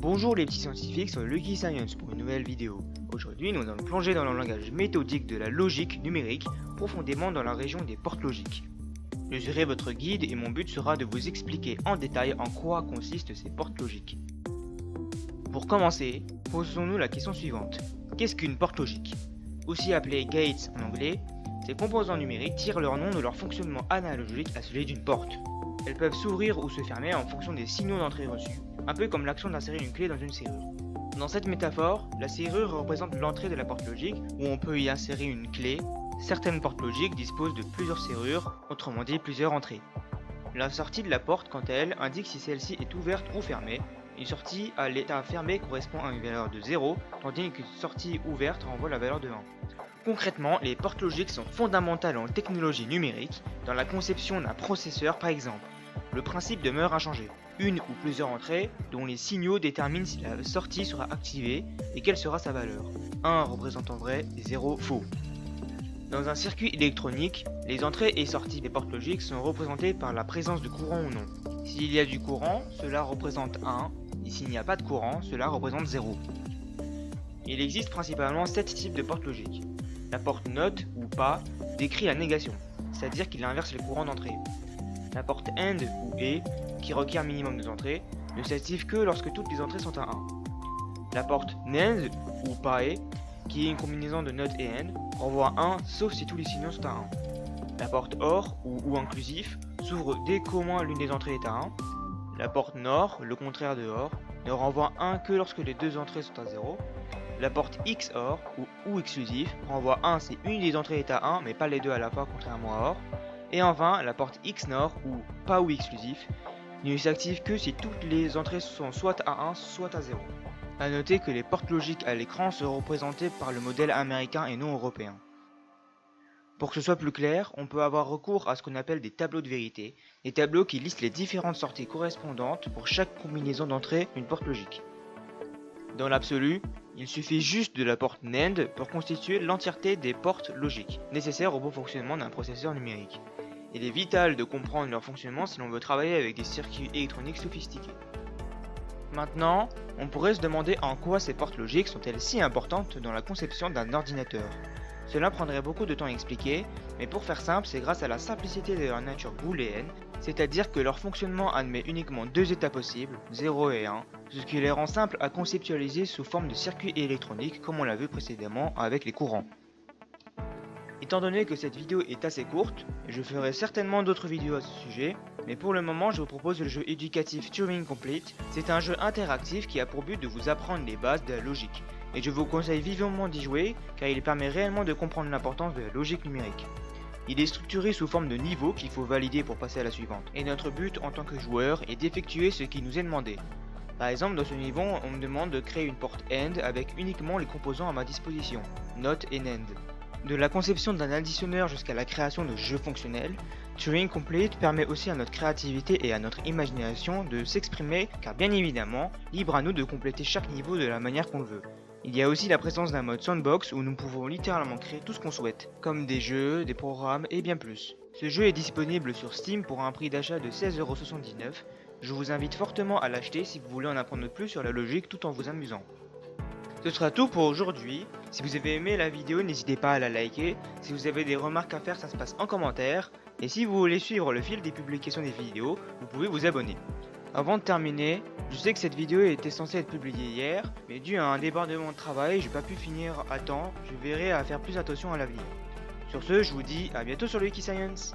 Bonjour les petits scientifiques sur Lucky Science pour une nouvelle vidéo. Aujourd'hui, nous allons plonger dans le langage méthodique de la logique numérique, profondément dans la région des portes logiques. Je serai votre guide et mon but sera de vous expliquer en détail en quoi consistent ces portes logiques. Pour commencer, posons-nous la question suivante. Qu'est-ce qu'une porte logique? Aussi appelée gates en anglais, ces composants numériques tirent leur nom de leur fonctionnement analogique à celui d'une porte. Elles peuvent s'ouvrir ou se fermer en fonction des signaux d'entrée reçus, un peu comme l'action d'insérer une clé dans une serrure. Dans cette métaphore, la serrure représente l'entrée de la porte logique où on peut y insérer une clé. Certaines portes logiques disposent de plusieurs serrures, autrement dit plusieurs entrées. La sortie de la porte, quant à elle, indique si celle-ci est ouverte ou fermée. Une sortie à l'état fermé correspond à une valeur de 0, tandis qu'une sortie ouverte renvoie la valeur de 1. Concrètement, les portes logiques sont fondamentales en technologie numérique, dans la conception d'un processeur par exemple. Le principe demeure inchangé. Une ou plusieurs entrées dont les signaux déterminent si la sortie sera activée et quelle sera sa valeur. 1 représentant vrai et 0 faux. Dans un circuit électronique, les entrées et sorties des portes logiques sont représentées par la présence de courant ou non. S'il y a du courant, cela représente 1, et s'il n'y a pas de courant, cela représente 0. Il existe principalement 7 types de portes logiques. La porte NOT ou pas décrit la négation, c'est-à-dire qu'il inverse les courants d'entrée. La porte AND ou ET, qui requiert minimum 2 entrées, ne s'active que lorsque toutes les entrées sont à 1. La porte NAND ou PAE, qui est une combinaison de NOT et AND, renvoie 1 sauf si tous les signaux sont à 1. La porte OR ou inclusif s'ouvre dès qu'au moins l'une des entrées est à 1. La porte NOR, le contraire de OR, ne renvoie 1 que lorsque les deux entrées sont à 0. La porte XOR ou exclusif renvoie 1 si une des entrées est à 1 mais pas les deux à la fois contrairement à OR. Et enfin, la porte XNOR ou pas ou exclusif ne s'active que si toutes les entrées sont soit à 1 soit à 0. A noter que les portes logiques à l'écran sont représentées par le modèle américain et non européen. Pour que ce soit plus clair, on peut avoir recours à ce qu'on appelle des tableaux de vérité, des tableaux qui listent les différentes sorties correspondantes pour chaque combinaison d'entrées d'une porte logique. Dans l'absolu, il suffit juste de la porte NAND pour constituer l'entièreté des portes logiques, nécessaires au bon fonctionnement d'un processeur numérique. Il est vital de comprendre leur fonctionnement si l'on veut travailler avec des circuits électroniques sophistiqués. Maintenant, on pourrait se demander en quoi ces portes logiques sont-elles si importantes dans la conception d'un ordinateur. Cela prendrait beaucoup de temps à expliquer, mais pour faire simple, c'est grâce à la simplicité de leur nature booléenne, c'est-à-dire que leur fonctionnement admet uniquement deux états possibles, 0 et 1, ce qui les rend simples à conceptualiser sous forme de circuits électroniques comme on l'a vu précédemment avec les courants. Étant donné que cette vidéo est assez courte, je ferai certainement d'autres vidéos à ce sujet, mais pour le moment je vous propose le jeu éducatif Turing Complete. C'est un jeu interactif qui a pour but de vous apprendre les bases de la logique, et je vous conseille vivement d'y jouer car il permet réellement de comprendre l'importance de la logique numérique. Il est structuré sous forme de niveaux qu'il faut valider pour passer à la suivante, et notre but en tant que joueur est d'effectuer ce qui nous est demandé. Par exemple, dans ce niveau, on me demande de créer une porte AND avec uniquement les composants à ma disposition, NOT et NAND. De la conception d'un additionneur jusqu'à la création de jeux fonctionnels, Turing Complete permet aussi à notre créativité et à notre imagination de s'exprimer car bien évidemment, libre à nous de compléter chaque niveau de la manière qu'on le veut. Il y a aussi la présence d'un mode sandbox où nous pouvons littéralement créer tout ce qu'on souhaite, comme des jeux, des programmes et bien plus. Ce jeu est disponible sur Steam pour un prix d'achat de 16,79 €. Je vous invite fortement à l'acheter si vous voulez en apprendre plus sur la logique tout en vous amusant. Ce sera tout pour aujourd'hui. Si vous avez aimé la vidéo, n'hésitez pas à la liker. Si vous avez des remarques à faire, ça se passe en commentaire. Et si vous voulez suivre le fil des publications des vidéos, vous pouvez vous abonner. Avant de terminer, je sais que cette vidéo était censée être publiée hier, mais dû à un débordement de travail, j'ai pas pu finir à temps. Je verrai à faire plus attention à l'avenir. Sur ce, je vous dis à bientôt sur Lucky Science.